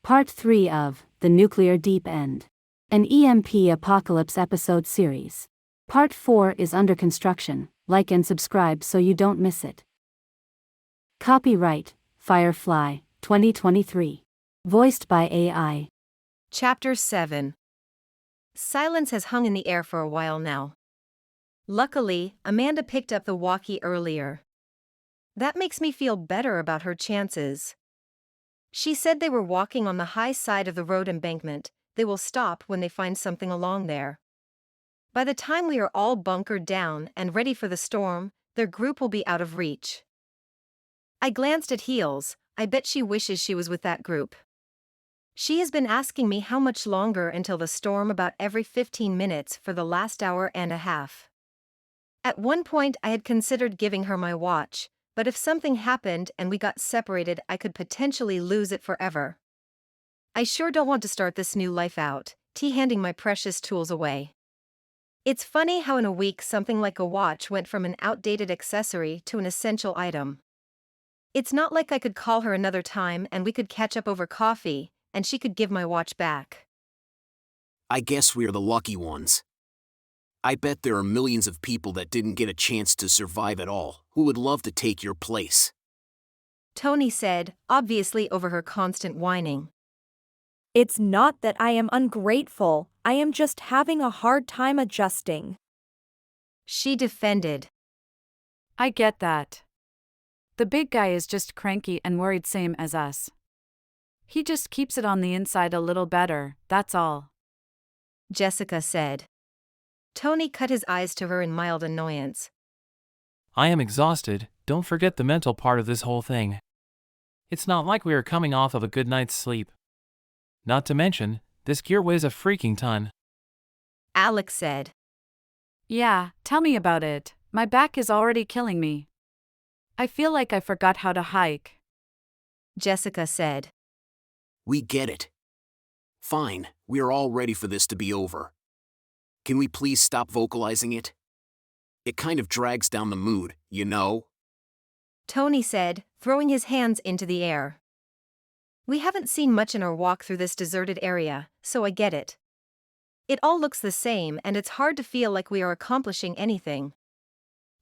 Part 3 of The Nuclear Deep End, an EMP Apocalypse episode series. Part 4 is under construction. Like and subscribe so you don't miss it. Copyright, Firefly, 2023. Voiced by AI. Chapter 7. Silence has hung in the air for a while now. Luckily, Amanda picked up the walkie earlier. That makes me feel better about her chances. She said they were walking on the high side of the road embankment. They will stop when they find something along there. By the time we are all bunkered down and ready for the storm, their group will be out of reach. I glanced at Heels. I bet she wishes she was with that group. She has been asking me how much longer until the storm, about every 15 minutes for the last hour and a half. At one point I had considered giving her my watch, but if something happened and we got separated, I could potentially lose it forever. I sure don't want to start this new life out, handing my precious tools away. It's funny how in a week something like a watch went from an outdated accessory to an essential item. It's not like I could call her another time and we could catch up over coffee, and she could give my watch back. I guess we're the lucky ones. I bet there are millions of people that didn't get a chance to survive at all, who would love to take your place. Tony said, obviously over her constant whining. It's not that I am ungrateful, I am just having a hard time adjusting. She defended. I get that. The big guy is just cranky and worried, same as us. He just keeps it on the inside a little better, that's all. Jessica said. Tony cut his eyes to her in mild annoyance. I am exhausted, don't forget the mental part of this whole thing. It's not like we are coming off of a good night's sleep. Not to mention, this gear weighs a freaking ton. Alex said. Yeah, tell me about it. My back is already killing me. I feel like I forgot how to hike. Jessica said. We get it. Fine, we're all ready for this to be over. Can we please stop vocalizing it? It kind of drags down the mood, you know? Tony said, throwing his hands into the air. We haven't seen much in our walk through this deserted area, so I get it. It all looks the same and it's hard to feel like we are accomplishing anything.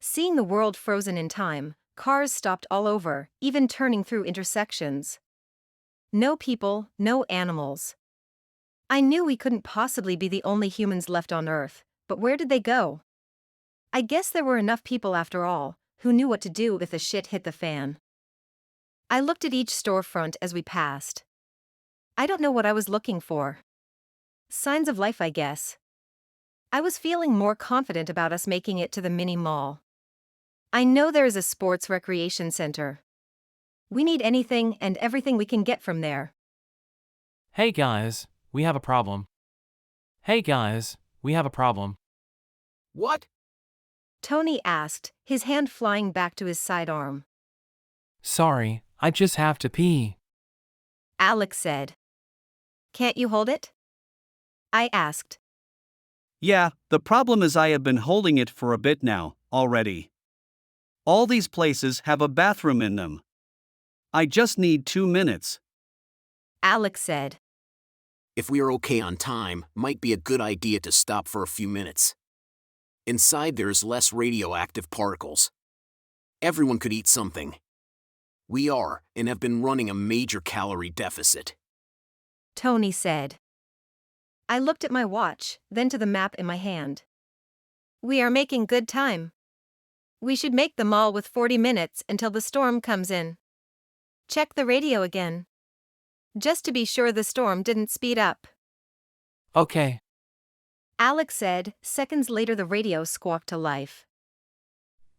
Seeing the world frozen in time, cars stopped all over, even turning through intersections. No people, no animals. I knew we couldn't possibly be the only humans left on Earth, but where did they go? I guess there were enough people after all, who knew what to do if the shit hit the fan. I looked at each storefront as we passed. I don't know what I was looking for. Signs of life, I guess. I was feeling more confident about us making it to the mini mall. I know there is a sports recreation center. We need anything and everything we can get from there. Hey guys, we have a problem. Hey guys, we have a problem. What? Tony asked, his hand flying back to his sidearm. Sorry, I just have to pee. Alex said. Can't you hold it? I asked. Yeah, the problem is I have been holding it for a bit now, already. All these places have a bathroom in them. I just need 2 minutes. Alex said. If we are okay on time, might be a good idea to stop for a few minutes. Inside there's less radioactive particles. Everyone could eat something. We are, and have been running a major calorie deficit. Tony said. I looked at my watch, then to the map in my hand. We are making good time. We should make the mall with 40 minutes until the storm comes in. Check the radio again. Just to be sure the storm didn't speed up. Okay. Alex said. Seconds later the radio squawked to life.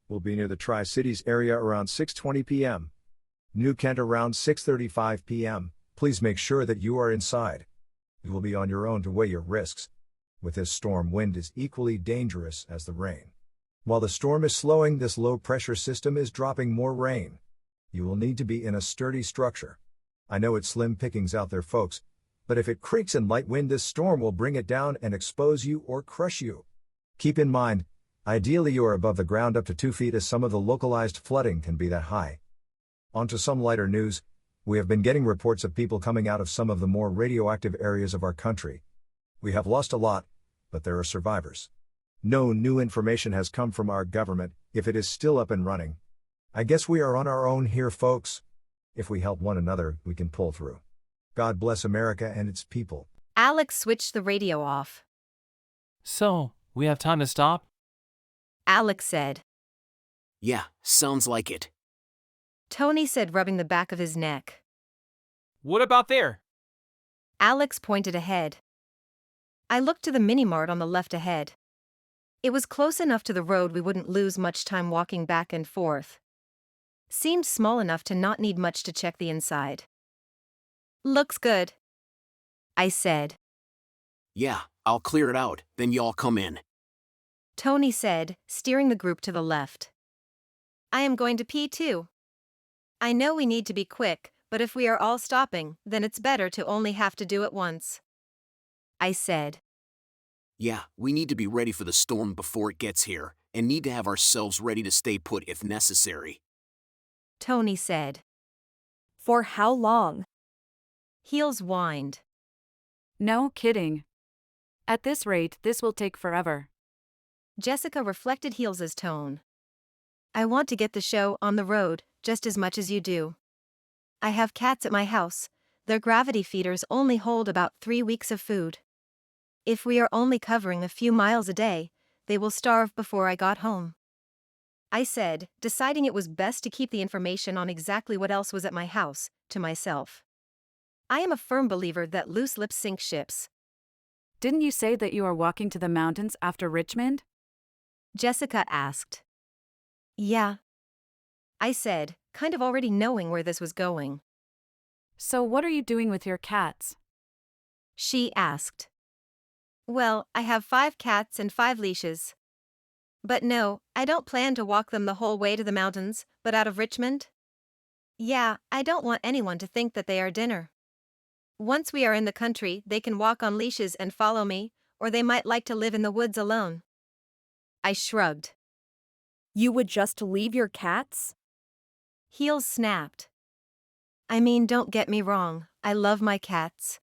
We'll be near the Tri-Cities area around 6:20 p.m. New Kent around 6:35 p.m. Please make sure that you are inside. You will be on your own to weigh your risks. With this storm, wind is equally dangerous as the rain. While the storm is slowing, this low-pressure system is dropping more rain. You will need to be in a sturdy structure. I know it's slim pickings out there, folks, but if it creaks in light wind, this storm will bring it down and expose you or crush you. Keep in mind, ideally you are above the ground up to 2 feet, as some of the localized flooding can be that high. On to some lighter news. We have been getting reports of people coming out of some of the more radioactive areas of our country. We have lost a lot, but there are survivors. No new information has come from our government, if it is still up and running. I guess we are on our own here, folks. If we help one another, we can pull through. God bless America and its people. Alex switched the radio off. So, we have time to stop? Alex said. Yeah, sounds like it. Tony said, rubbing the back of his neck. What about there? Alex pointed ahead. I looked to the mini-mart on the left ahead. It was close enough to the road we wouldn't lose much time walking back and forth. Seemed small enough to not need much to check the inside. Looks good, I said. Yeah, I'll clear it out, then y'all come in. Tony said, steering the group to the left. I am going to pee too. I know we need to be quick, but if we are all stopping, then it's better to only have to do it once, I said. Yeah, we need to be ready for the storm before it gets here, and need to have ourselves ready to stay put if necessary. Tony said. For how long? Heels whined. No kidding. At this rate, this will take forever. Jessica reflected Heels' tone. I want to get the show on the road, just as much as you do. I have cats at my house. Their gravity feeders only hold about 3 weeks of food. If we are only covering a few miles a day, they will starve before I got home, I said, deciding it was best to keep the information on exactly what else was at my house to myself. I am a firm believer that loose lips sink ships. Didn't you say that you are walking to the mountains after Richmond? Jessica asked. Yeah, I said, kind of already knowing where this was going. So what are you doing with your cats? She asked. Well, I have 5 cats and 5 leashes. But no, I don't plan to walk them the whole way to the mountains, but out of Richmond. Yeah, I don't want anyone to think that they are dinner. Once we are in the country, they can walk on leashes and follow me, or they might like to live in the woods alone. I shrugged. You would just leave your cats? Heels snapped. I mean, don't get me wrong, I love my cats.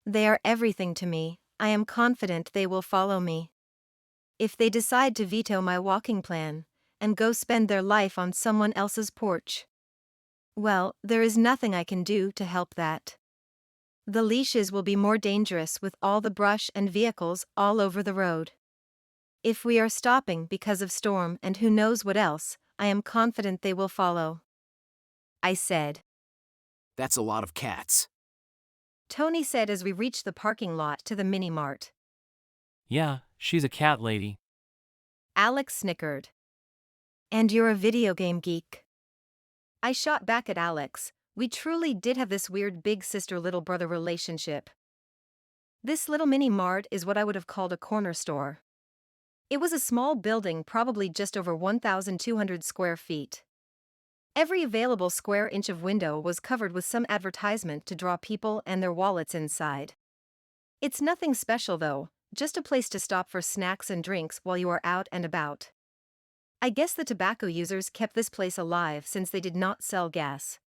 They are everything to me. I am confident they will follow me. If they decide to veto my walking plan and go spend their life on someone else's porch, well, there is nothing I can do to help that. The leashes will be more dangerous with all the brush and vehicles all over the road. If we are stopping because of storm and who knows what else, I am confident they will follow, I said. That's a lot of cats. Tony said as we reached the parking lot to the mini-mart. Yeah, she's a cat lady. Alex snickered. And you're a video game geek. I shot back at Alex. We truly did have this weird big sister-little brother relationship. This little mini-mart is what I would have called a corner store. It was a small building, probably just over 1,200 square feet. Every available square inch of window was covered with some advertisement to draw people and their wallets inside. It's nothing special though, just a place to stop for snacks and drinks while you are out and about. I guess the tobacco users kept this place alive since they did not sell gas.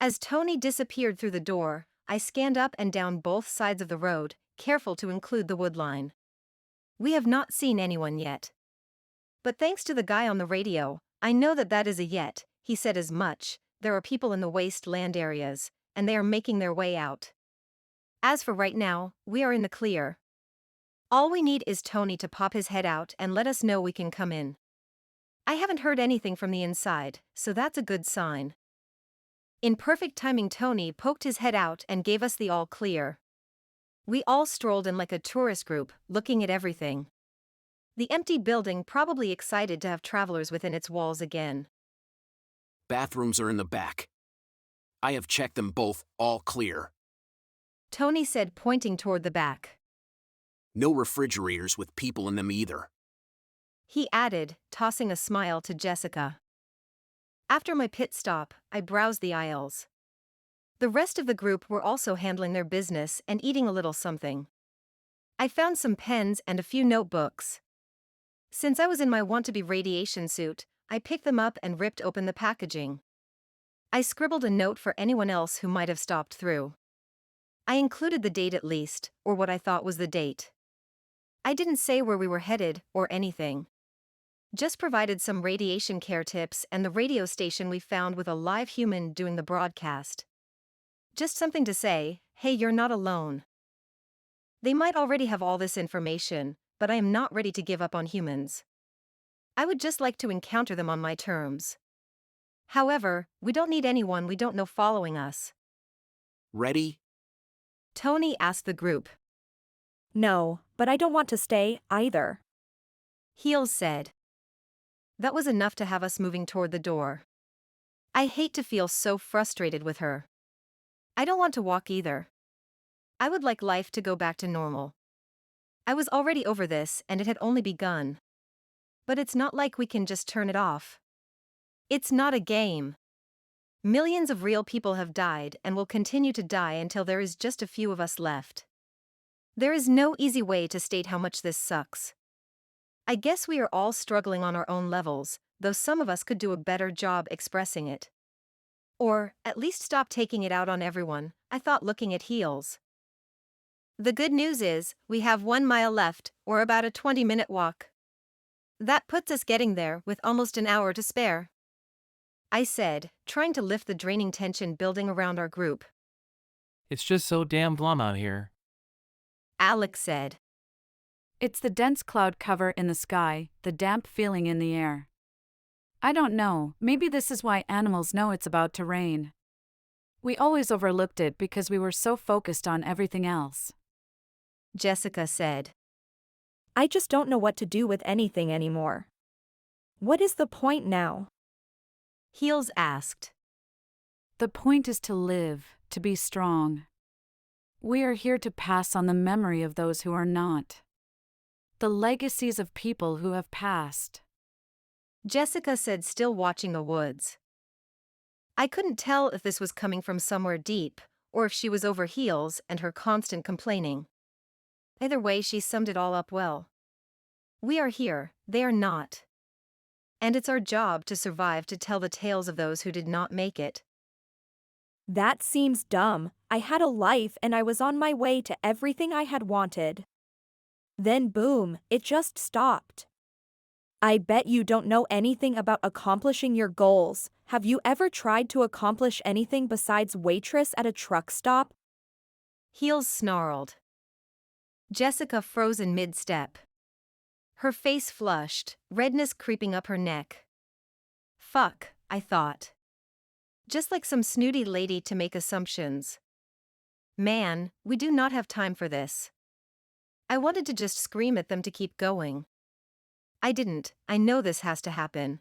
As Tony disappeared through the door, I scanned up and down both sides of the road, careful to include the wood line. We have not seen anyone yet. But thanks to the guy on the radio, I know that is a yet. He said as much. There are people in the wasteland areas, and they are making their way out. As for right now, we are in the clear. All we need is Tony to pop his head out and let us know we can come in. I haven't heard anything from the inside, so that's a good sign. In perfect timing, Tony poked his head out and gave us the all clear. We all strolled in like a tourist group, looking at everything. The empty building probably excited to have travelers within its walls again. Bathrooms are in the back. I have checked them both, all clear. Tony said, pointing toward the back. No refrigerators with people in them either. He added, tossing a smile to Jessica. After my pit stop, I browsed the aisles. The rest of the group were also handling their business and eating a little something. I found some pens and a few notebooks. Since I was in my want-to-be radiation suit, I picked them up and ripped open the packaging. I scribbled a note for anyone else who might have stopped through. I included the date at least, or what I thought was the date. I didn't say where we were headed or anything. Just provided some radiation care tips and the radio station we found with a live human doing the broadcast. Just something to say, hey, you're not alone. They might already have all this information, but I am not ready to give up on humans. I would just like to encounter them on my terms. However, we don't need anyone we don't know following us. Ready? Tony asked the group. No, but I don't want to stay, either. Heels said. That was enough to have us moving toward the door. I hate to feel so frustrated with her. I don't want to walk either. I would like life to go back to normal. I was already over this and it had only begun. But it's not like we can just turn it off. It's not a game. Millions of real people have died and will continue to die until there is just a few of us left. There is no easy way to state how much this sucks. I guess we are all struggling on our own levels, though some of us could do a better job expressing it. Or, at least stop taking it out on everyone, I thought, looking at Heels. The good news is, we have 1 mile left, or about a 20-minute walk. That puts us getting there with almost an hour to spare. I said, trying to lift the draining tension building around our group. It's just so damn glum out here. Alex said. It's the dense cloud cover in the sky, the damp feeling in the air. I don't know, maybe this is why animals know it's about to rain. We always overlooked it because we were so focused on everything else. Jessica said. I just don't know what to do with anything anymore. What is the point now? Heels asked. The point is to live, to be strong. We are here to pass on the memory of those who are not. The legacies of people who have passed. Jessica said, still watching the woods. I couldn't tell if this was coming from somewhere deep, or if she was over Heels and her constant complaining. Either way, she summed it all up well. We are here, they are not. And it's our job to survive to tell the tales of those who did not make it. That seems dumb. I had a life and I was on my way to everything I had wanted. Then boom, it just stopped. I bet you don't know anything about accomplishing your goals. Have you ever tried to accomplish anything besides waitress at a truck stop? Heels snarled. Jessica froze in mid-step. Her face flushed, redness creeping up her neck. Fuck, I thought. Just like some snooty lady to make assumptions. Man, we do not have time for this. I wanted to just scream at them to keep going. I didn't. I know this has to happen.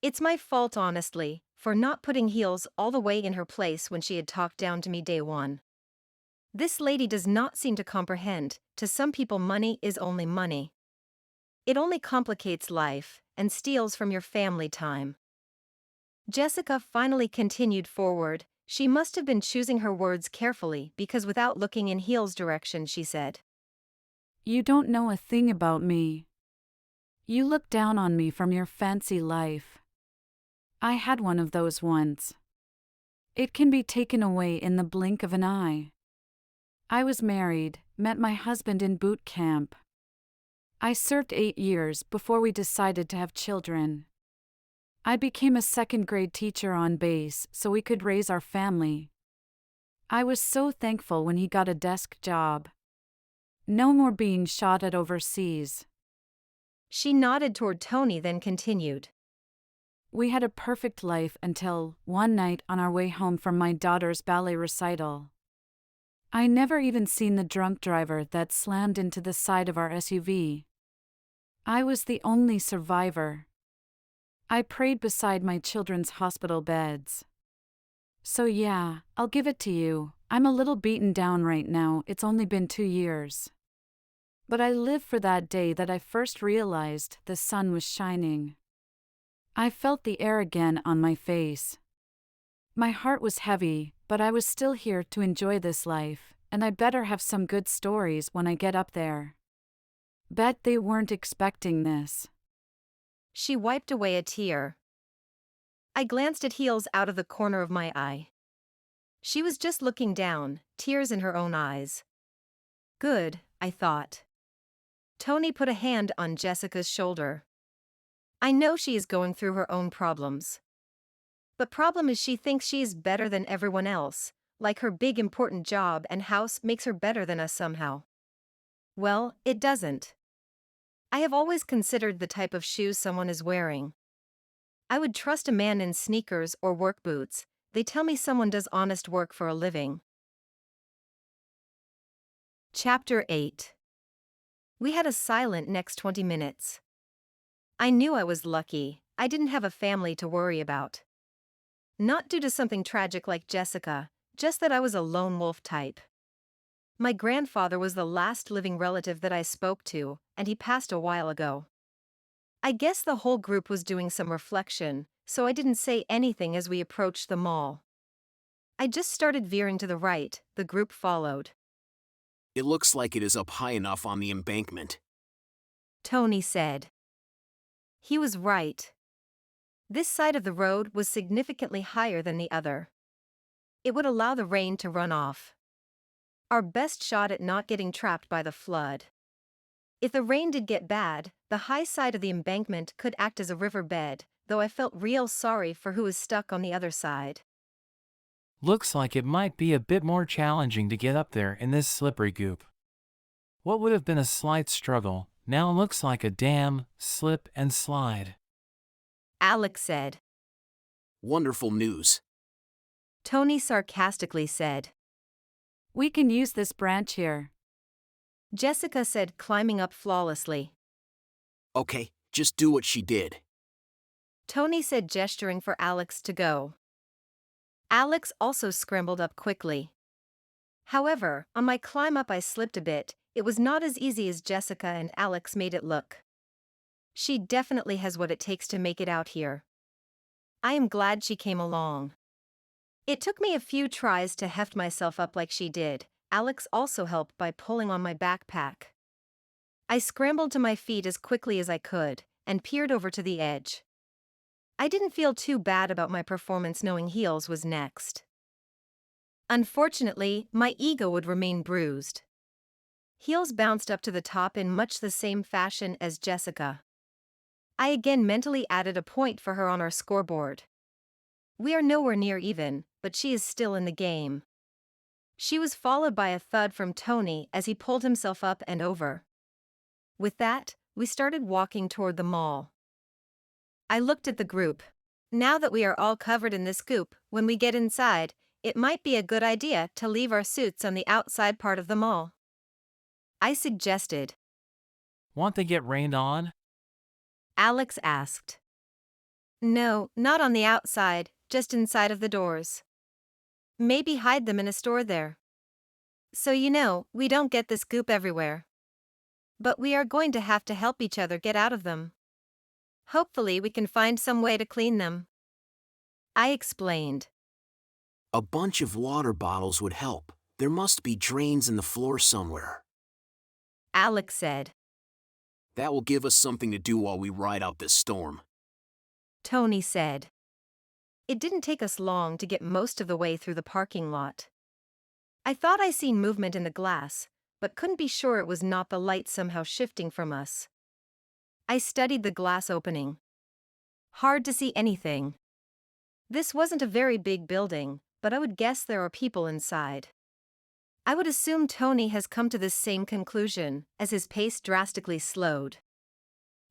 It's my fault, honestly, for not putting Heels all the way in her place when she had talked down to me day one. This lady does not seem to comprehend. To some people, money is only money. It only complicates life and steals from your family time. Jessica finally continued forward. She must have been choosing her words carefully because without looking in Heels' direction, she said, You don't know a thing about me. You look down on me from your fancy life. I had one of those once. It can be taken away in the blink of an eye. I was married, met my husband in boot camp. I served 8 years before we decided to have children. I became a second-grade teacher on base so we could raise our family. I was so thankful when he got a desk job. No more being shot at overseas. She nodded toward Tony, then continued. We had a perfect life until, one night on our way home from my daughter's ballet recital. I never even seen the drunk driver that slammed into the side of our SUV. I was the only survivor. I prayed beside my children's hospital beds. So yeah, I'll give it to you, I'm a little beaten down right now, it's only been 2 years. But I live for that day that I first realized the sun was shining. I felt the air again on my face. My heart was heavy, but I was still here to enjoy this life, and I better have some good stories when I get up there. Bet they weren't expecting this. She wiped away a tear. I glanced at Heels out of the corner of my eye. She was just looking down, tears in her own eyes. Good, I thought. Tony put a hand on Jessica's shoulder. I know she is going through her own problems. But problem is she thinks she is better than everyone else, like her big important job and house makes her better than us somehow. Well, it doesn't. I have always considered the type of shoes someone is wearing. I would trust a man in sneakers or work boots. They tell me someone does honest work for a living. Chapter 8. We had a silent next 20 minutes. I knew I was lucky. I didn't have a family to worry about. Not due to something tragic like Jessica, just that I was a lone wolf type. My grandfather was the last living relative that I spoke to, and he passed a while ago. I guess the whole group was doing some reflection, so I didn't say anything as we approached the mall. I just started veering to the right, the group followed. It looks like it is up high enough on the embankment. Tony said. He was right. This side of the road was significantly higher than the other. It would allow the rain to run off. Our best shot at not getting trapped by the flood. If the rain did get bad, the high side of the embankment could act as a riverbed, though I felt real sorry for who was stuck on the other side. Looks like it might be a bit more challenging to get up there in this slippery goop. What would have been a slight struggle, now looks like a damn slip and slide. Alex said. Wonderful news. Tony sarcastically said. We can use this branch here. Jessica said, climbing up flawlessly. Okay, just do what she did. Tony said, gesturing for Alex to go. Alex also scrambled up quickly. However, on my climb up I slipped a bit. It was not as easy as Jessica and Alex made it look. She definitely has what it takes to make it out here. I am glad she came along. It took me a few tries to heft myself up like she did. Alex also helped by pulling on my backpack. I scrambled to my feet as quickly as I could, and peered over to the edge. I didn't feel too bad about my performance knowing Heels was next. Unfortunately, my ego would remain bruised. Heels bounced up to the top in much the same fashion as Jessica. I again mentally added a point for her on our scoreboard. We are nowhere near even, but she is still in the game. She was followed by a thud from Tony as he pulled himself up and over. With that, we started walking toward the mall. I looked at the group. Now that we are all covered in this goop, when we get inside, it might be a good idea to leave our suits on the outside part of the mall. I suggested. Want to get rained on? Alex asked. No, not on the outside, just inside of the doors. Maybe hide them in a store there. So we don't get this goop everywhere. But we are going to have to help each other get out of them. Hopefully we can find some way to clean them. I explained. A bunch of water bottles would help. There must be drains in the floor somewhere. Alex said. That will give us something to do while we ride out this storm. Tony said. It didn't take us long to get most of the way through the parking lot. I thought I seen movement in the glass, but couldn't be sure it was not the light somehow shifting from us. I studied the glass opening. Hard to see anything. This wasn't a very big building, but I would guess there are people inside. I would assume Tony has come to this same conclusion, as his pace drastically slowed.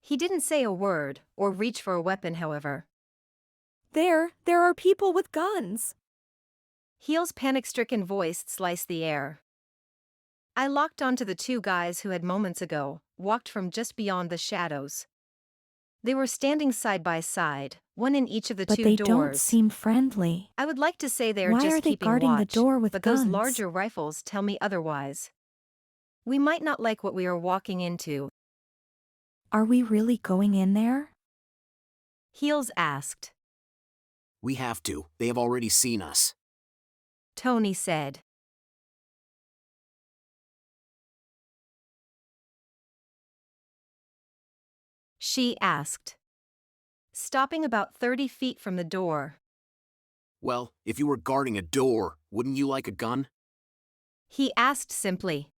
He didn't say a word, or reach for a weapon, however. There are people with guns. Heel's panic-stricken voice sliced the air. I locked onto the two guys who had moments ago walked from just beyond the shadows. They were standing side by side, one in each of the But two they doors. don't seem friendly. I would like to say they are Why just are they keeping guarding the watch, door with but guns? those larger rifles tell me otherwise. We might not like what we are walking into. Are we really going in there? Heels asked. We have to. They have already seen us. Tony said. She asked. stopping about 30 feet from the door. Well, if you were guarding a door, wouldn't you like a gun? He asked simply.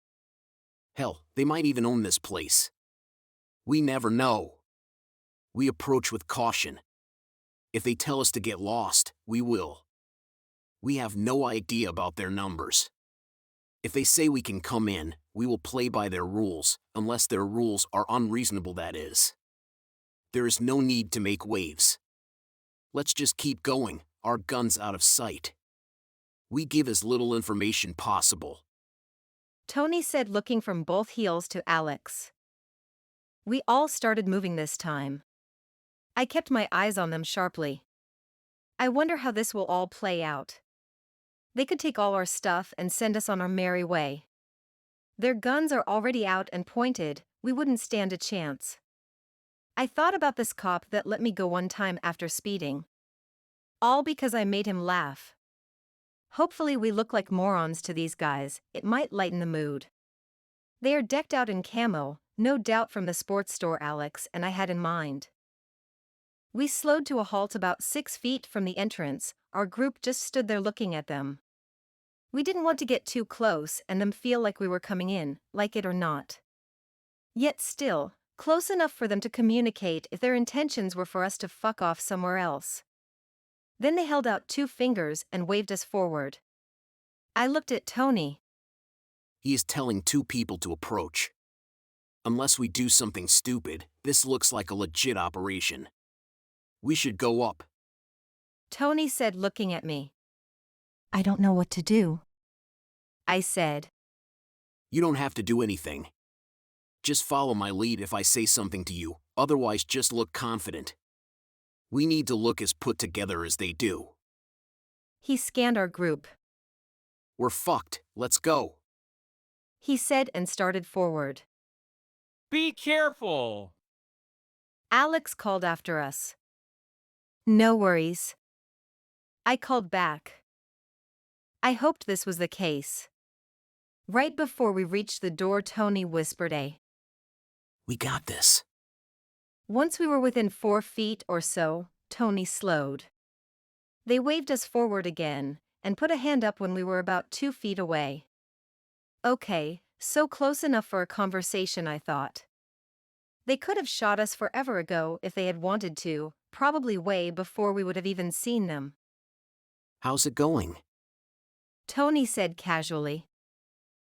Hell, they might even own this place. We never know. We approach with caution. If they tell us to get lost, we will. We have no idea about their numbers. If they say we can come in, we will play by their rules, unless their rules are unreasonable, that is. There is no need to make waves. Let's just keep going, our guns out of sight. We give as little information possible. Tony said, looking from both heels to Alex. We all started moving this time. I kept my eyes on them sharply. I wonder how this will all play out. They could take all our stuff and send us on our merry way. Their guns are already out and pointed, we wouldn't stand a chance. I thought about this cop that let me go one time after speeding. All because I made him laugh. Hopefully we look like morons to these guys, it might lighten the mood. They are decked out in camo, no doubt from the sports store Alex and I had in mind. We slowed to a halt about 6 feet from the entrance, our group just stood there looking at them. We didn't want to get too close and them feel like we were coming in, like it or not. Yet still, close enough for them to communicate if their intentions were for us to fuck off somewhere else. Then they held out 2 fingers and waved us forward. I looked at Tony. He is telling 2 people to approach. Unless we do something stupid, this looks like a legit operation. We should go up. Tony said, looking at me. I don't know what to do. I said. You don't have to do anything. Just follow my lead if I say something to you, otherwise just look confident. We need to look as put together as they do. He scanned our group. We're fucked, let's go. He said and started forward. Be careful! Alex called after us. No worries. I called back. I hoped this was the case. Right before we reached the door, Tony whispered We got this. Once we were within 4 feet or so, Tony slowed. They waved us forward again, and put a hand up when we were about 2 feet away. Okay, so close enough for a conversation, I thought. They could have shot us forever ago if they had wanted to, probably way before we would have even seen them. How's it going? Tony said casually.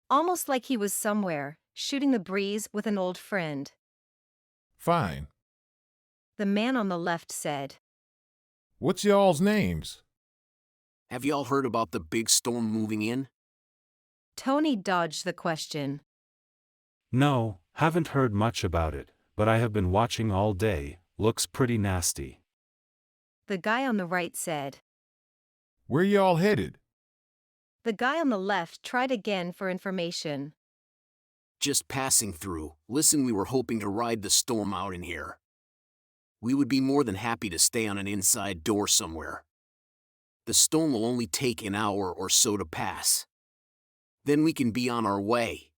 Almost like he was somewhere, shooting the breeze with an old friend. Fine. The man on the left said. What's y'all's names? Have y'all heard about the big storm moving in? Tony dodged the question. No, haven't heard much about it, but I have been watching all day, looks pretty nasty. The guy on the right said. Where y'all headed? The guy on the left tried again for information. Just passing through. Listen, we were hoping to ride the storm out in here. We would be more than happy to stay on an inside door somewhere. The storm will only take an hour or so to pass. Then we can be on our way.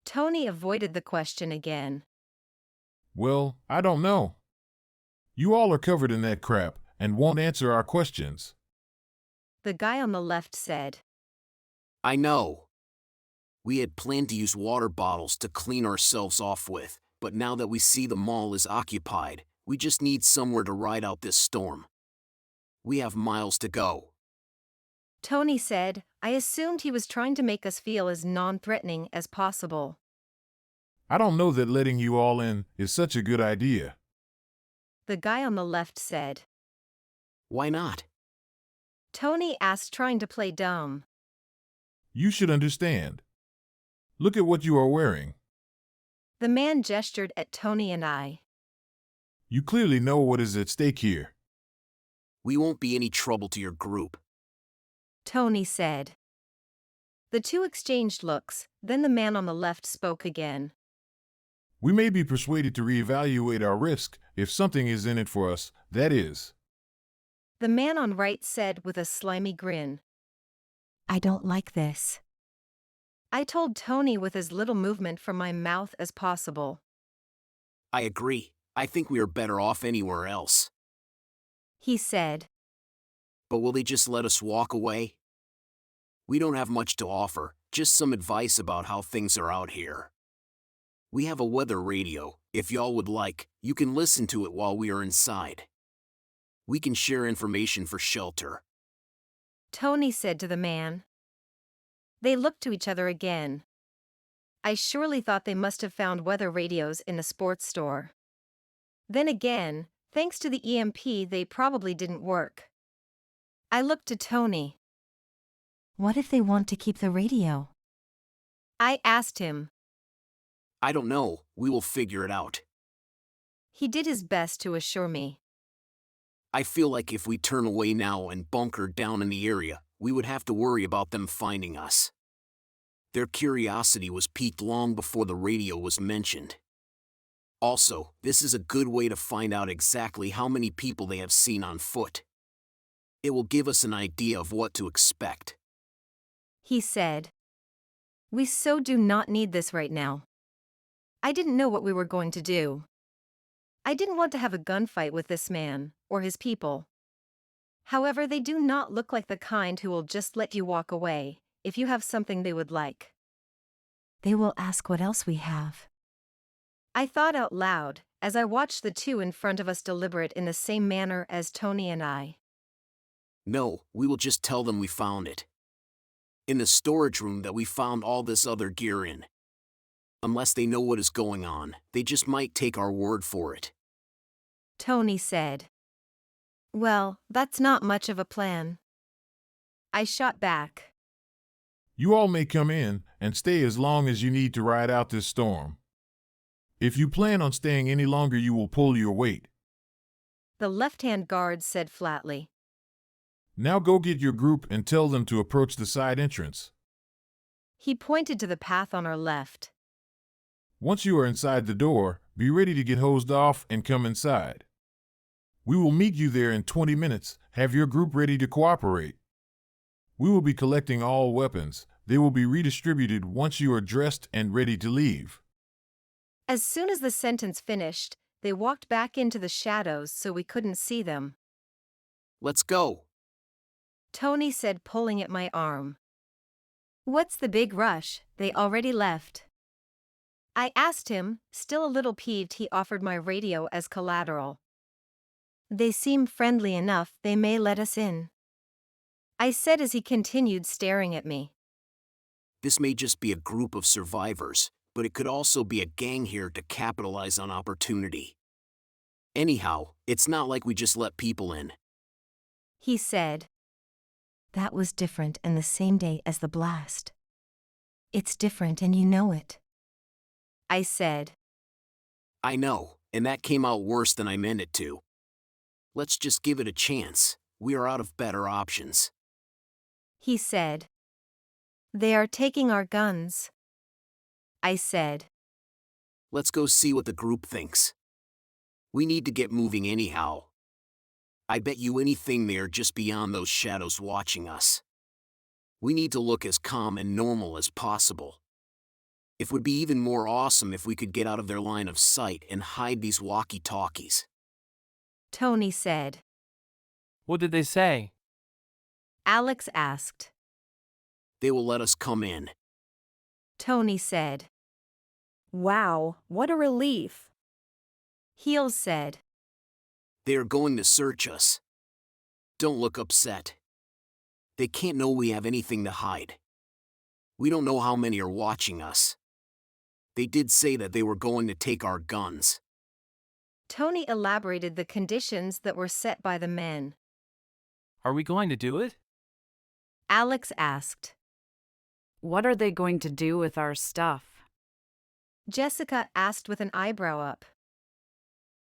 Tony avoided the question again. Well, I don't know. You all are covered in that crap and won't answer our questions. The guy on the left said. I know. We had planned to use water bottles to clean ourselves off with, but now that we see the mall is occupied, we just need somewhere to ride out this storm. We have miles to go. Tony said. I assumed he was trying to make us feel as non-threatening as possible. I don't know that letting you all in is such a good idea. The guy on the left said. Why not? Tony asked, trying to play dumb. You should understand. Look at what you are wearing. The man gestured at Tony and I. You clearly know what is at stake here. We won't be any trouble to your group. Tony said. The 2 exchanged looks, then the man on the left spoke again. We may be persuaded to reevaluate our risk if something is in it for us, that is. The man on right said with a slimy grin. I don't like this. I told Tony with as little movement from my mouth as possible. I agree. I think we are better off anywhere else. he said. But will they just let us walk away? We don't have much to offer, just some advice about how things are out here. We have a weather radio. If y'all would like, you can listen to it while we are inside. We can share information for shelter. Tony said to the man. They looked to each other again. I surely thought they must have found weather radios in a sports store. Then again, thanks to the EMP, they probably didn't work. I looked to Tony. What if they want to keep the radio? I asked him. I don't know, we will figure it out. He did his best to assure me. I feel like if we turn away now and bunker down in the area, we would have to worry about them finding us. Their curiosity was piqued long before the radio was mentioned. Also, this is a good way to find out exactly how many people they have seen on foot. It will give us an idea of what to expect. He said. We so do not need this right now. I didn't know what we were going to do. I didn't want to have a gunfight with this man, or his people. However, they do not look like the kind who will just let you walk away, if you have something they would like. They will ask what else we have. I thought out loud, as I watched the two in front of us deliberate in the same manner as Tony and I. No, we will just tell them we found it. In the storage room that we found all this other gear in. Unless they know what is going on, they just might take our word for it. Tony said. Well, that's not much of a plan. I shot back. You all may come in and stay as long as you need to ride out this storm. If you plan on staying any longer, you will pull your weight. The left-hand guard said flatly. Now go get your group and tell them to approach the side entrance. He pointed to the path on our left. Once you are inside the door, be ready to get hosed off and come inside. We will meet you there in 20 minutes. Have your group ready to cooperate. We will be collecting all weapons. They will be redistributed once you are dressed and ready to leave. As soon as the sentence finished, they walked back into the shadows so we couldn't see them. Let's go. Tony said, pulling at my arm. What's the big rush? They already left. I asked him, still a little peeved he offered my radio as collateral. They seem friendly enough, they may let us in. I said as he continued staring at me. This may just be a group of survivors, but it could also be a gang here to capitalize on opportunity. Anyhow, it's not like we just let people in. He said. That was different and the same day as the blast. It's different and you know it. I said. I know, and that came out worse than I meant it to. Let's just give it a chance. We are out of better options. He said. They are taking our guns. I said. Let's go see what the group thinks. We need to get moving anyhow. I bet you anything they are just beyond those shadows watching us. We need to look as calm and normal as possible. It would be even more awesome if we could get out of their line of sight and hide these walkie-talkies. Tony said. What did they say? Alex asked. They will let us come in. Tony said. Wow, what a relief. Heels said. They are going to search us. Don't look upset. They can't know we have anything to hide. We don't know how many are watching us. They did say that they were going to take our guns. Tony elaborated the conditions that were set by the men. Are we going to do it? Alex asked. What are they going to do with our stuff? Jessica asked with an eyebrow up.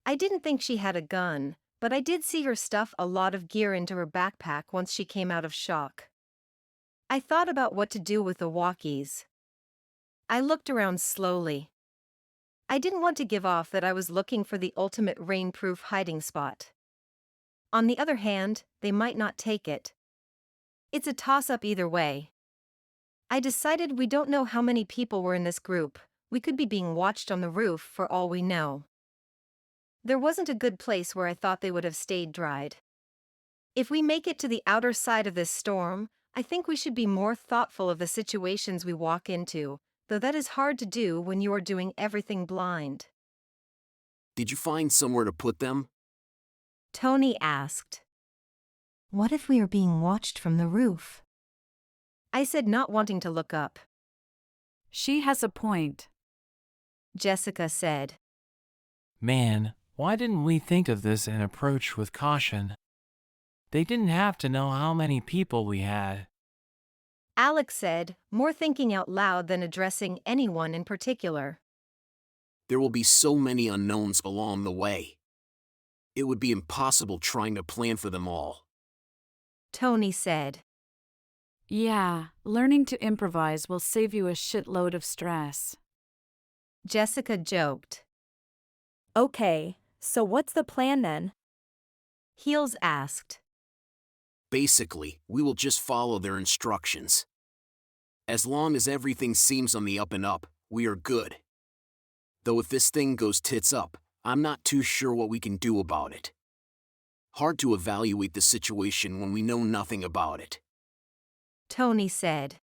I didn't think she had a gun, but I did see her stuff a lot of gear into her backpack once she came out of shock. I thought about what to do with the walkies. I looked around slowly. I didn't want to give off that I was looking for the ultimate rainproof hiding spot. On the other hand, they might not take it. It's a toss-up either way. I decided we don't know how many people were in this group. We could be being watched on the roof for all we know. There wasn't a good place where I thought they would have stayed dried. If we make it to the outer side of this storm, I think we should be more thoughtful of the situations we walk into, though that is hard to do when you are doing everything blind. Did you find somewhere to put them? Tony asked. What if we are being watched from the roof? I said, not wanting to look up. She has a point. Jessica said. Man, why didn't we think of this and approach with caution? They didn't have to know how many people we had. Alex said, more thinking out loud than addressing anyone in particular. There will be so many unknowns along the way. It would be impossible trying to plan for them all. Tony said. Yeah, learning to improvise will save you a shitload of stress. Jessica joked. Okay, so what's the plan then? Heels asked. Basically, we will just follow their instructions. As long as everything seems on the up and up, we are good. Though if this thing goes tits up, I'm not too sure what we can do about it. Hard to evaluate the situation when we know nothing about it. Tony said.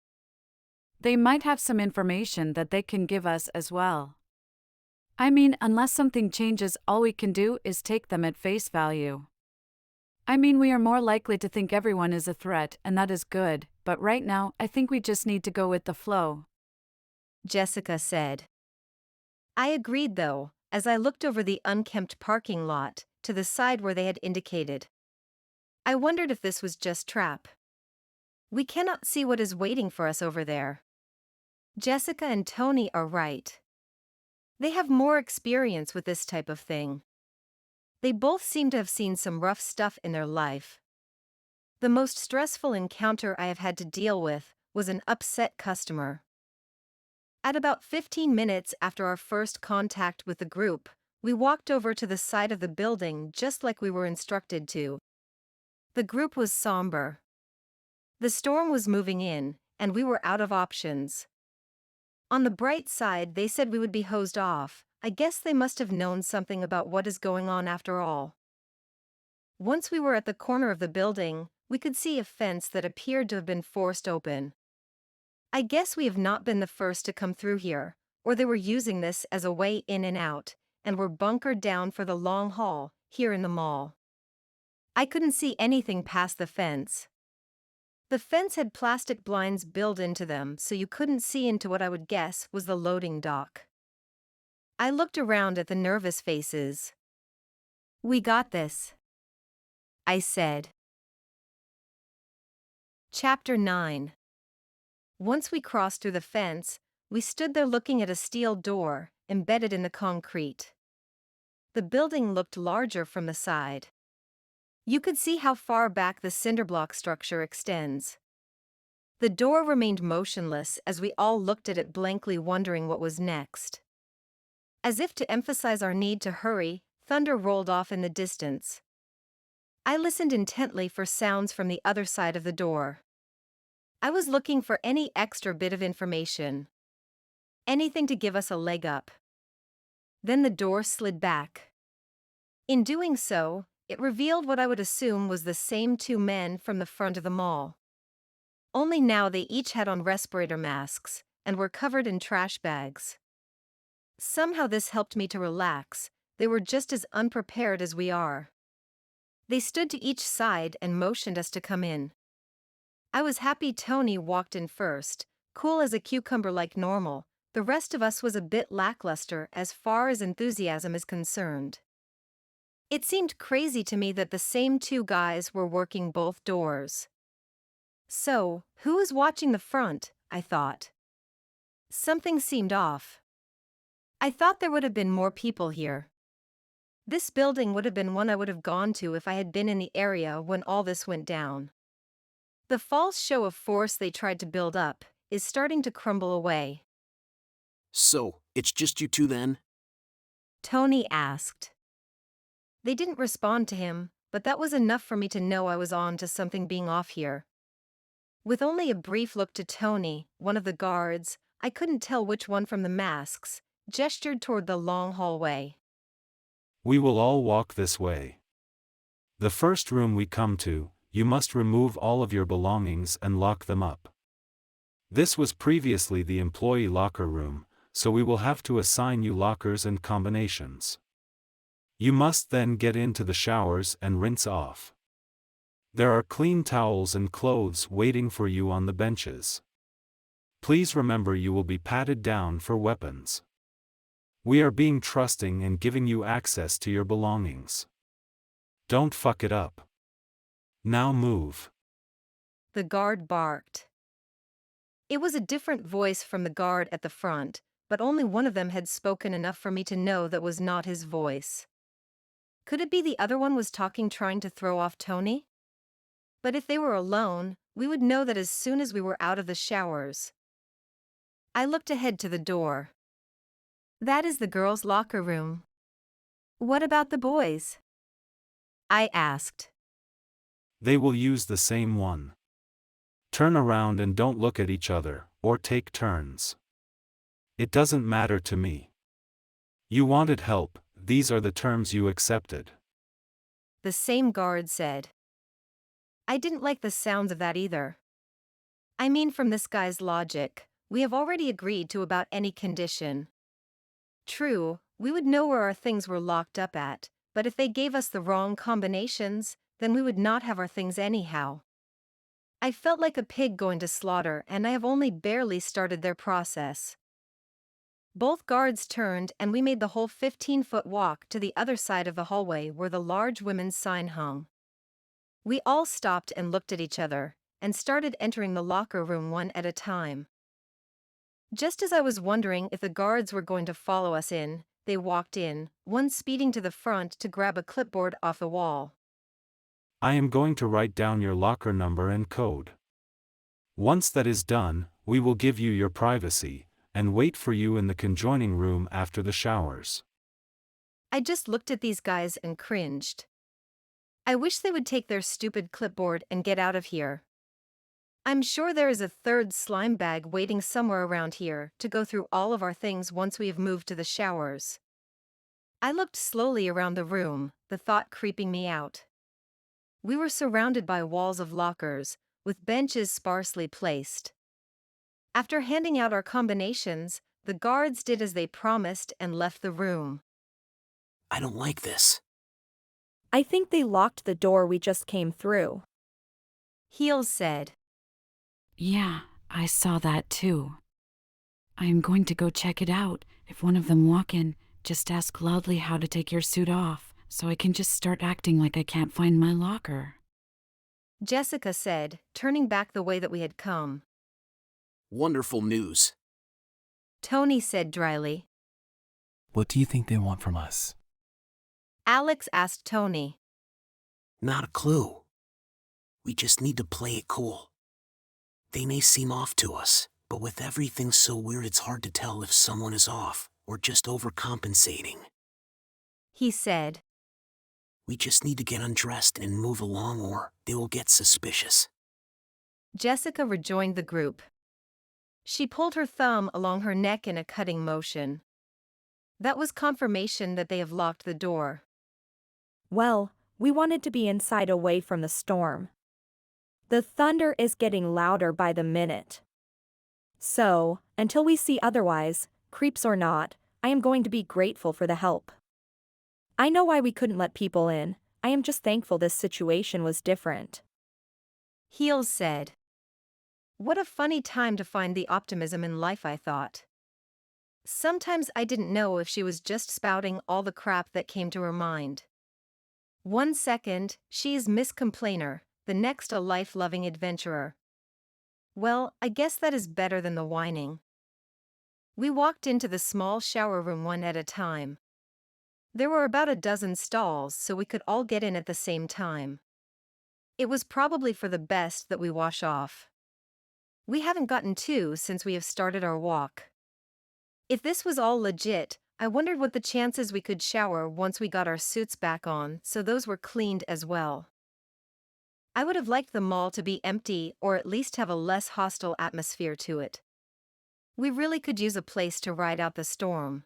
They might have some information that they can give us as well. I mean, unless something changes, all we can do is take them at face value. I mean, we are more likely to think everyone is a threat, and that is good, but right now, I think we just need to go with the flow. Jessica said. I agreed though, as I looked over the unkempt parking lot, to the side where they had indicated. I wondered if this was just trap. We cannot see what is waiting for us over there. Jessica and Tony are right. They have more experience with this type of thing. They both seem to have seen some rough stuff in their life. The most stressful encounter I have had to deal with was an upset customer. At about 15 minutes after our first contact with the group, we walked over to the side of the building just like we were instructed to. The group was somber. The storm was moving in, and we were out of options. On the bright side, they said we would be hosed off. I guess they must have known something about what is going on after all. Once we were at the corner of the building, we could see a fence that appeared to have been forced open. I guess we have not been the first to come through here, or they were using this as a way in and out, and were bunkered down for the long haul, here in the mall. I couldn't see anything past the fence. The fence had plastic blinds built into them, so you couldn't see into what I would guess was the loading dock. I looked around at the nervous faces. We got this, I said. Chapter 9. Once we crossed through the fence, we stood there looking at a steel door, embedded in the concrete. The building looked larger from the side. You could see how far back the cinderblock structure extends. The door remained motionless as we all looked at it blankly, wondering what was next. As if to emphasize our need to hurry, thunder rolled off in the distance. I listened intently for sounds from the other side of the door. I was looking for any extra bit of information. Anything to give us a leg up. Then the door slid back. In doing so, it revealed what I would assume was the same two men from the front of the mall. Only now they each had on respirator masks, and were covered in trash bags. Somehow this helped me to relax. They were just as unprepared as we are. They stood to each side and motioned us to come in. I was happy Tony walked in first, cool as a cucumber like normal. The rest of us was a bit lackluster as far as enthusiasm is concerned. It seemed crazy to me that the same two guys were working both doors. So, who is watching the front? I thought. Something seemed off. I thought there would have been more people here. This building would have been one I would have gone to if I had been in the area when all this went down. The false show of force they tried to build up is starting to crumble away. So, it's just you two then? Tony asked. They didn't respond to him, but that was enough for me to know I was on to something being off here. With only a brief look to Tony, one of the guards, I couldn't tell which one from the masks, gestured toward the long hallway. We will all walk this way. The first room we come to, you must remove all of your belongings and lock them up. This was previously the employee locker room, so we will have to assign you lockers and combinations. You must then get into the showers and rinse off. There are clean towels and clothes waiting for you on the benches. Please remember you will be patted down for weapons. We are being trusting and giving you access to your belongings. Don't fuck it up. Now move. The guard barked. It was a different voice from the guard at the front, but only one of them had spoken enough for me to know that was not his voice. Could it be the other one was talking trying to throw off Tony? But if they were alone, we would know that as soon as we were out of the showers. I looked ahead to the door. That is the girls' locker room. What about the boys? I asked. They will use the same one. Turn around and don't look at each other, or take turns. It doesn't matter to me. You wanted help, these are the terms you accepted. The same guard said. I didn't like the sounds of that either. I mean, from this guy's logic, we have already agreed to about any condition. True, we would know where our things were locked up at, but if they gave us the wrong combinations, then we would not have our things anyhow. I felt like a pig going to slaughter, and I have only barely started their process. Both guards turned and we made the whole 15-foot walk to the other side of the hallway where the large women's sign hung. We all stopped and looked at each other, and started entering the locker room one at a time. Just as I was wondering if the guards were going to follow us in, they walked in, one speeding to the front to grab a clipboard off the wall. I am going to write down your locker number and code. Once that is done, we will give you your privacy, and wait for you in the conjoining room after the showers. I just looked at these guys and cringed. I wish they would take their stupid clipboard and get out of here. I'm sure there is a third slime bag waiting somewhere around here to go through all of our things once we have moved to the showers. I looked slowly around the room, the thought creeping me out. We were surrounded by walls of lockers, with benches sparsely placed. After handing out our combinations, the guards did as they promised and left the room. I don't like this. I think they locked the door we just came through. Heels said. Yeah, I saw that too. I am going to go check it out. If one of them walk in, just ask loudly how to take your suit off, so I can just start acting like I can't find my locker. Jessica said, turning back the way that we had come. Wonderful news. Tony said dryly. What do you think they want from us? Alex asked Tony. Not a clue. We just need to play it cool. They may seem off to us, but with everything so weird it's hard to tell if someone is off or just overcompensating. He said. We just need to get undressed and move along or they will get suspicious. Jessica rejoined the group. She pulled her thumb along her neck in a cutting motion. That was confirmation that they have locked the door. Well, we wanted to be inside away from the storm. The thunder is getting louder by the minute. So, until we see otherwise, creeps or not, I am going to be grateful for the help. I know why we couldn't let people in, I am just thankful this situation was different. Heels said. What a funny time to find the optimism in life, I thought. Sometimes I didn't know if she was just spouting all the crap that came to her mind. 1 second, she is Miss Complainer, the next a life-loving adventurer. Well, I guess that is better than the whining. We walked into the small shower room one at a time. There were about a dozen stalls so we could all get in at the same time. It was probably for the best that we wash off. We haven't gotten to since we have started our walk. If this was all legit, I wondered what the chances we could shower once we got our suits back on, so those were cleaned as well. I would have liked the mall to be empty or at least have a less hostile atmosphere to it. We really could use a place to ride out the storm.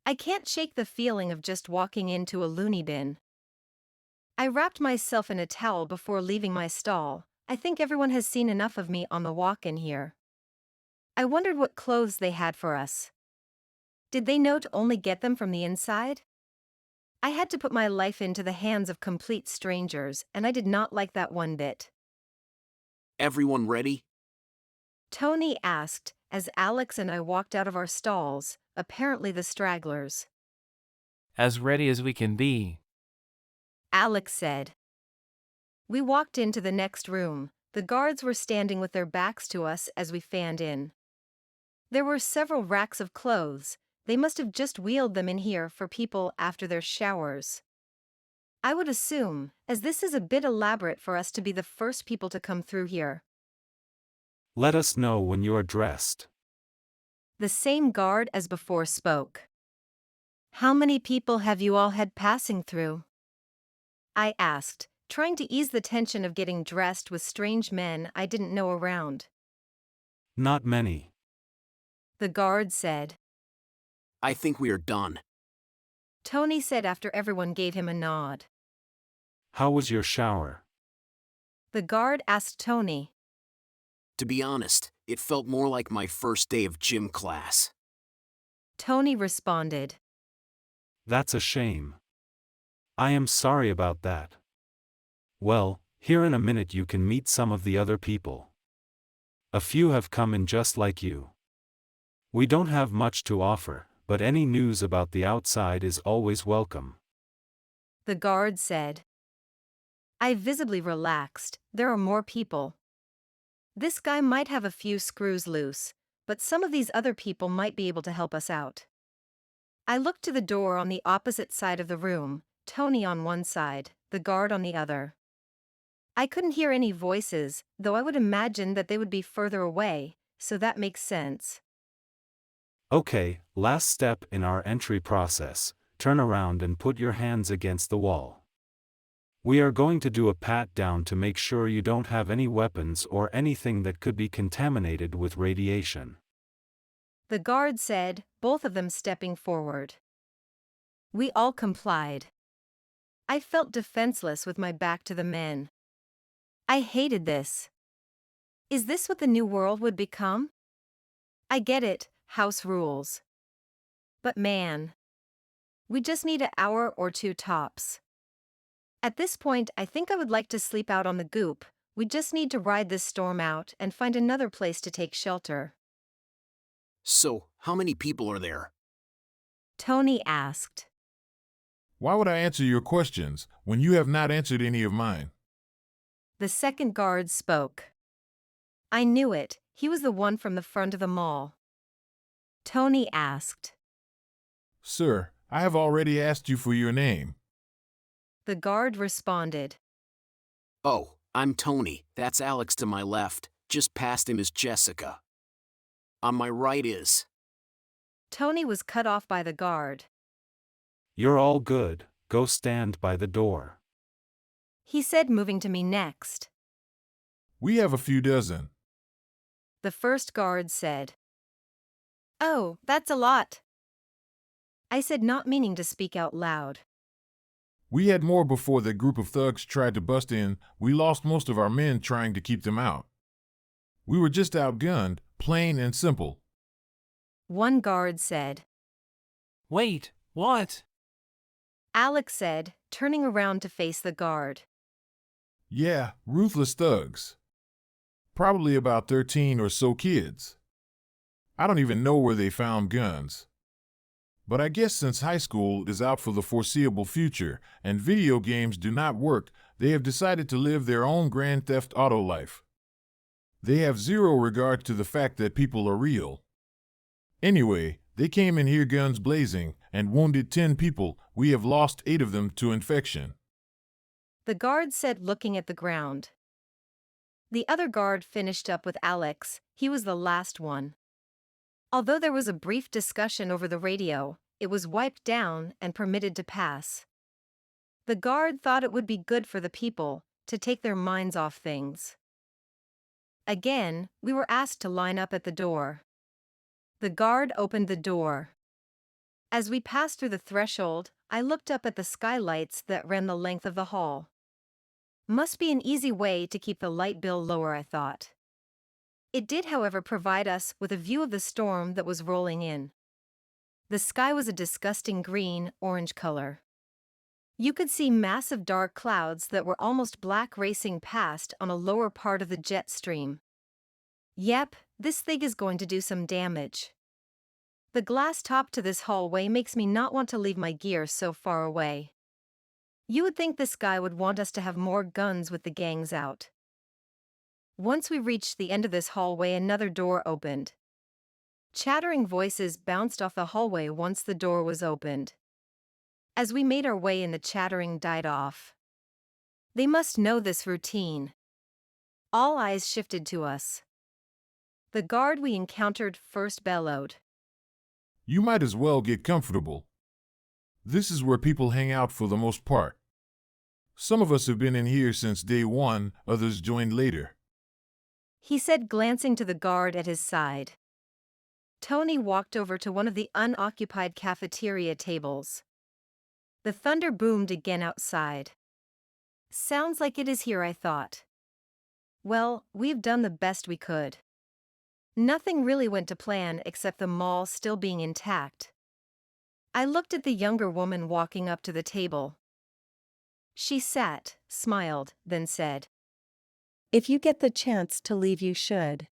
I can't shake the feeling of just walking into a loony bin. I wrapped myself in a towel before leaving my stall. I think everyone has seen enough of me on the walk in here. I wondered what clothes they had for us. Did they know to only get them from the inside? I had to put my life into the hands of complete strangers, and I did not like that one bit. Everyone ready? Tony asked, as Alex and I walked out of our stalls, apparently the stragglers. As ready as we can be. Alex said. We walked into the next room. The guards were standing with their backs to us as we fanned in. There were several racks of clothes. They must have just wheeled them in here for people after their showers. I would assume, as this is a bit elaborate for us to be the first people to come through here. Let us know when you are dressed. The same guard as before spoke. How many people have you all had passing through? I asked, trying to ease the tension of getting dressed with strange men I didn't know around. Not many. The guard said. I think we are done. Tony said after everyone gave him a nod. How was your shower? The guard asked Tony. To be honest, it felt more like my first day of gym class. Tony responded. That's a shame. I am sorry about that. Well, here in a minute you can meet some of the other people. A few have come in just like you. We don't have much to offer, but any news about the outside is always welcome. The guard said. I visibly relaxed. There are more people. This guy might have a few screws loose, but some of these other people might be able to help us out. I looked to the door on the opposite side of the room, Tony on one side, the guard on the other. I couldn't hear any voices, though I would imagine that they would be further away, so that makes sense. Okay, last step in our entry process, turn around and put your hands against the wall. We are going to do a pat down to make sure you don't have any weapons or anything that could be contaminated with radiation. The guard said, both of them stepping forward. We all complied. I felt defenseless with my back to the men. I hated this. Is this what the new world would become? I get it, house rules. But man, we just need an hour or two tops. At this point, I think I would like to sleep out on the goop. We just need to ride this storm out and find another place to take shelter. So, how many people are there? Tony asked. Why would I answer your questions when you have not answered any of mine? The second guard spoke. I knew it, he was the one from the front of the mall. Tony asked. Sir, I have already asked you for your name. The guard responded. Oh, I'm Tony. That's Alex to my left. Just past him is Jessica. On my right is. Tony was cut off by the guard. You're all good, go stand by the door. He said, moving to me next. We have a few dozen. The first guard said. Oh, that's a lot. I said, not meaning to speak out loud. We had more before that group of thugs tried to bust in. We lost most of our men trying to keep them out. We were just outgunned, plain and simple. One guard said. Wait, what? Alex said, turning around to face the guard. Yeah, ruthless thugs. Probably about 13 or so kids. I don't even know where they found guns. But I guess since high school is out for the foreseeable future and video games do not work, they have decided to live their own Grand Theft Auto life. They have zero regard to the fact that people are real. Anyway, they came in here guns blazing and wounded 10 people. We have lost 8 of them to infection. The guard said, looking at the ground. The other guard finished up with Alex. He was the last one. Although there was a brief discussion over the radio, it was wiped down and permitted to pass. The guard thought it would be good for the people to take their minds off things. Again, we were asked to line up at the door. The guard opened the door. As we passed through the threshold, I looked up at the skylights that ran the length of the hall. Must be an easy way to keep the light bill lower, I thought. It did, however, provide us with a view of the storm that was rolling in. The sky was a disgusting green-orange color. You could see massive dark clouds that were almost black racing past on a lower part of the jet stream. Yep, this thing is going to do some damage. The glass top to this hallway makes me not want to leave my gear so far away. You would think this guy would want us to have more guns with the gangs out. Once we reached the end of this hallway, another door opened. Chattering voices bounced off the hallway once the door was opened. As we made our way in, the chattering died off. They must know this routine. All eyes shifted to us. The guard we encountered first bellowed. You might as well get comfortable. This is where people hang out for the most part. Some of us have been in here since day one, others joined later. He said, glancing to the guard at his side. Tony walked over to one of the unoccupied cafeteria tables. The thunder boomed again outside. Sounds like it is here, I thought. Well, we've done the best we could. Nothing really went to plan except the mall still being intact. I looked at the younger woman walking up to the table. She sat, smiled, then said, "If you get the chance to leave, you should.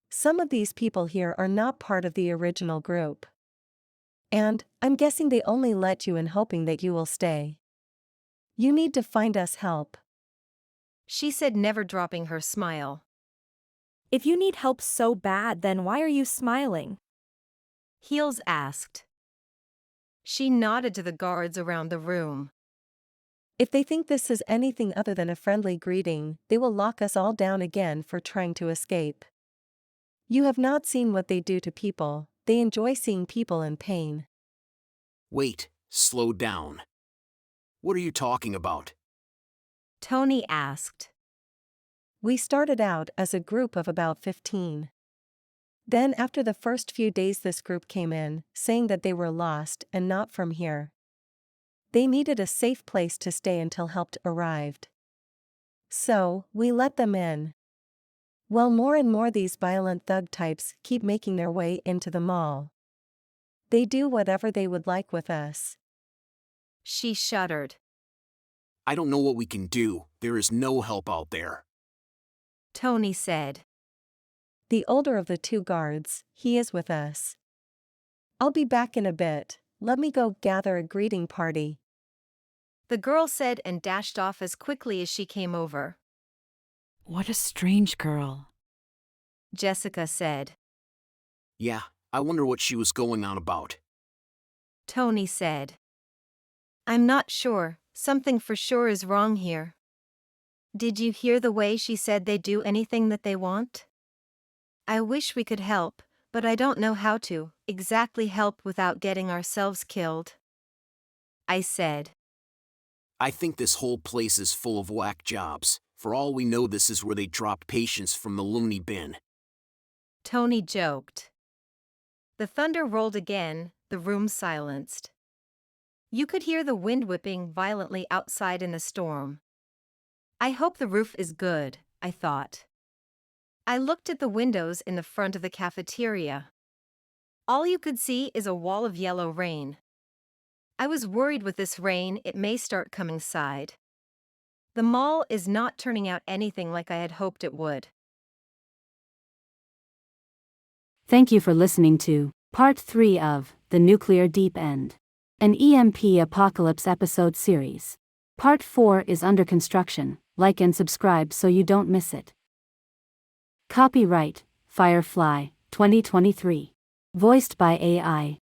Some of these people here are not part of the original group. And, I'm guessing they only let you in hoping that you will stay. You need to find us help." She said, never dropping her smile. If you need help so bad, then why are you smiling? Heels asked. She nodded to the guards around the room. If they think this is anything other than a friendly greeting, they will lock us all down again for trying to escape. You have not seen what they do to people. They enjoy seeing people in pain. Wait, slow down. What are you talking about? Tony asked. We started out as a group of about 15. Then after the first few days this group came in, saying that they were lost and not from here. They needed a safe place to stay until help arrived. So, we let them in. Well, more and more these violent thug types keep making their way into the mall. They do whatever they would like with us. She shuddered. I don't know what we can do. There is no help out there. Tony said. The older of the two guards, he is with us. I'll be back in a bit. Let me go gather a greeting party. The girl said and dashed off as quickly as she came over. What a strange girl. Jessica said. Yeah, I wonder what she was going on about. Tony said. I'm not sure. Something for sure is wrong here. Did you hear the way she said they do anything that they want? I wish we could help, but I don't know how to exactly help without getting ourselves killed. I said. I think this whole place is full of whack jobs. For all we know, this is where they drop patients from the loony bin. Tony joked. The thunder rolled again, the room silenced. You could hear the wind whipping violently outside in the storm. I hope the roof is good, I thought. I looked at the windows in the front of the cafeteria. All you could see is a wall of yellow rain. I was worried with this rain it may start coming side. The mall is not turning out anything like I had hoped it would. Thank you for listening to Part 3 of The Nuclear Deep End, an EMP Apocalypse episode series. Part 4 is under construction. Like and subscribe so you don't miss it. Copyright, Firefly, 2023. Voiced by AI.